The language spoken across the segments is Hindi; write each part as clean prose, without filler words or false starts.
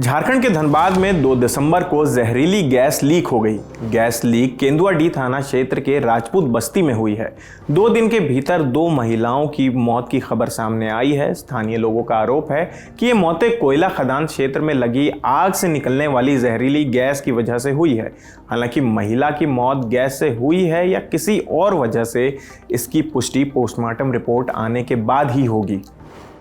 झारखंड के धनबाद में 2 दिसंबर को जहरीली गैस लीक हो गई। गैस लीक केंदुआडीह थाना क्षेत्र के राजपूत बस्ती में हुई है। 2 दिन के भीतर 2 महिलाओं की मौत की खबर सामने आई है। स्थानीय लोगों का आरोप है कि ये मौतें कोयला खदान क्षेत्र में लगी आग से निकलने वाली जहरीली गैस की वजह से हुई है। हालांकि महिला की मौत गैस से हुई है या किसी और वजह से, इसकी पुष्टि पोस्टमार्टम रिपोर्ट आने के बाद ही होगी।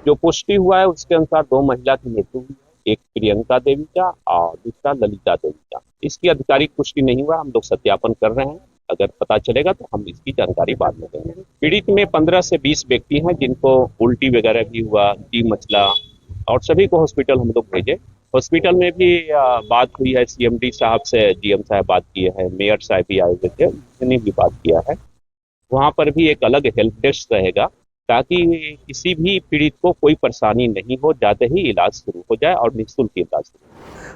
जो पुष्टि हुआ है उसके अनुसार 2 महिला की मृत्यु हुई है, एक प्रियंका देवी का और दूसरा ललिता देवी का। इसकी आधिकारिक पुष्टि नहीं हुआ, हम लोग सत्यापन कर रहे हैं। अगर पता चलेगा तो हम इसकी जानकारी बाद में देंगे। पीड़ित में 15 से 20 व्यक्ति हैं जिनको उल्टी वगैरह भी हुआ, जी मचला, और सभी को हॉस्पिटल हम लोग भेजे। हॉस्पिटल में भी बात हुई है, CMD साहब से GM साहब बात किए हैं, मेयर साहब भी आए हुए थे, उन्होंने भी बात किया है। वहाँ पर भी एक अलग हेल्प डेस्क रहेगा ताकि किसी भी पीड़ित को कोई परेशानी नहीं हो, जाते ही इलाज शुरू हो जाए और निःशुल्क इलाज।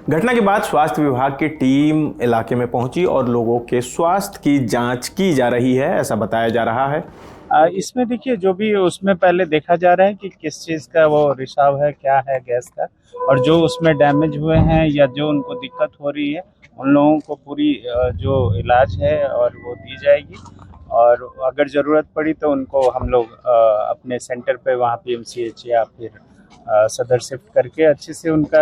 घटना के बाद स्वास्थ्य विभाग की टीम इलाके में पहुंची और लोगों के स्वास्थ्य की जांच की जा रही है, ऐसा बताया जा रहा है। इसमें देखिए, जो भी उसमें पहले देखा जा रहा है कि किस चीज़ का वो रिसाव है, क्या है गैस का, और जो उसमें डैमेज हुए हैं या जो उनको दिक्कत हो रही है उन लोगों को पूरी जो इलाज है और वो दी जाएगी। और अगर ज़रूरत पड़ी तो उनको हम लोग अपने सेंटर पे वहाँ PMCH या फिर सदर शिफ्ट करके अच्छे से उनका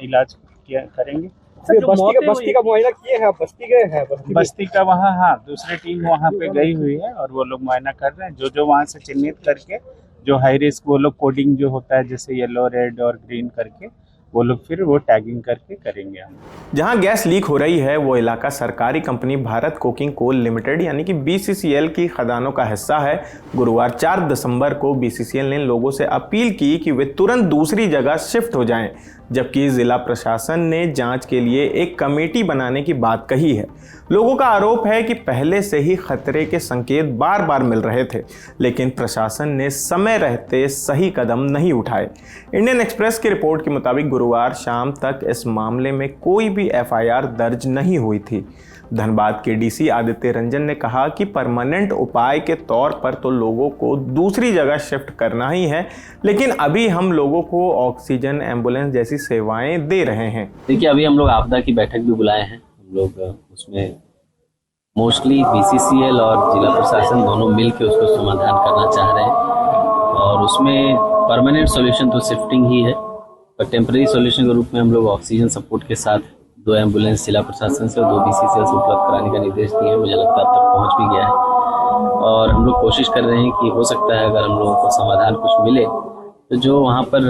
इलाज करेंगे। बस्ती का मुआयना किए हैं? बस्ती गए हैं? बस्ती का वहाँ, हाँ, दूसरी टीम वहाँ पे गई हुई है और वो लोग मुआयना कर रहे हैं। जो वहाँ से चिन्हित करके जो हाई रिस्क, वो लोग कोडिंग जो होता है जैसे येलो, रेड और ग्रीन करके, वो लोग फिर वो टैगिंग करके करेंगे हम। जहां गैस लीक हो रही है वो इलाका सरकारी company Bharat coking coal limited यानी कि BCCL की खदानों का हिस्सा है। गुरुवार 4 दिसंबर को BCCL ने लोगों से अपील की कि वे तुरंत दूसरी जगह शिफ्ट हो जाएं, जबकि जिला प्रशासन ने जांच के लिए एक कमेटी बनाने की बात कही है। लोगों का आरोप है कि पहले से ही खतरे के संकेत बार बार मिल रहे थे, लेकिन प्रशासन ने समय रहते सही कदम नहीं उठाए। इंडियन एक्सप्रेस की रिपोर्ट के मुताबिक गुरुवार शाम तक इस मामले में कोई भी FIR दर्ज नहीं हुई थी। धनबाद के DC आदित्य रंजन ने कहा कि परमानेंट उपाय के तौर पर तो लोगों को दूसरी जगह शिफ्ट करना ही है, लेकिन अभी हम लोगों को ऑक्सीजन, एम्बुलेंस जैसी सेवाएं दे रहे हैं। देखिए, अभी हम लोग आपदा की बैठक भी बुलाए हैं। हम लोग उसमें मोस्टली BCCL और जिला प्रशासन दोनों मिल के उसको समाधान करना चाह रहे हैं और उसमें परमानेंट सॉल्यूशन तो शिफ्टिंग ही है, पर टेम्परेरी सॉल्यूशन के रूप में हम लोग ऑक्सीजन सपोर्ट के साथ 2 एम्बुलेंस जिला प्रशासन से और 2 BCCL से उपलब्ध कराने का निर्देश दिए हैं। मुझे लगता है अब तक पहुँच भी गया है और हम लोग कोशिश कर रहे हैं कि हो सकता है अगर हम लोगों को समाधान कुछ मिले तो जो वहाँ पर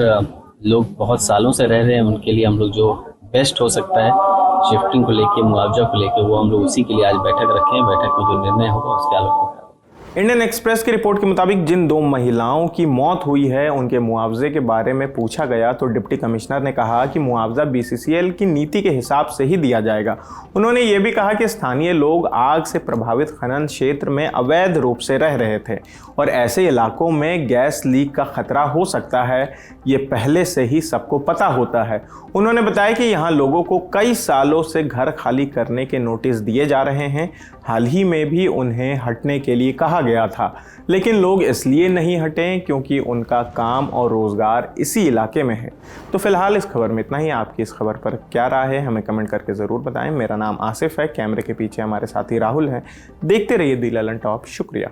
लोग बहुत सालों से रह रहे हैं उनके लिए हम लोग जो बेस्ट हो सकता है शिफ्टिंग को लेके, मुआवजा को लेके, वो हम लोग उसी के लिए आज बैठक रखे हैं। बैठक में जो निर्णय होगा उसके आलोक में। इंडियन एक्सप्रेस की रिपोर्ट के मुताबिक जिन 2 महिलाओं की मौत हुई है उनके मुआवजे के बारे में पूछा गया तो डिप्टी कमिश्नर ने कहा कि मुआवजा BCCL की नीति के हिसाब से ही दिया जाएगा। उन्होंने ये भी कहा कि स्थानीय लोग आग से प्रभावित खनन क्षेत्र में अवैध रूप से रह रहे थे और ऐसे इलाकों में गैस लीक का खतरा हो सकता है, ये पहले से ही सबको पता होता है। उन्होंने बताया कि यहाँ लोगों को कई सालों से घर खाली करने के नोटिस दिए जा रहे हैं। हाल ही में भी उन्हें हटने के लिए कहा गया था, लेकिन लोग इसलिए नहीं हटे क्योंकि उनका काम और रोजगार इसी इलाके में है। तो फिलहाल इस खबर में इतना ही। आपकी इस खबर पर क्या राय है हमें कमेंट करके ज़रूर बताएं। मेरा नाम आसिफ है, कैमरे के पीछे हमारे साथी राहुल हैं। देखते रहिए दी ललन टॉप। शुक्रिया।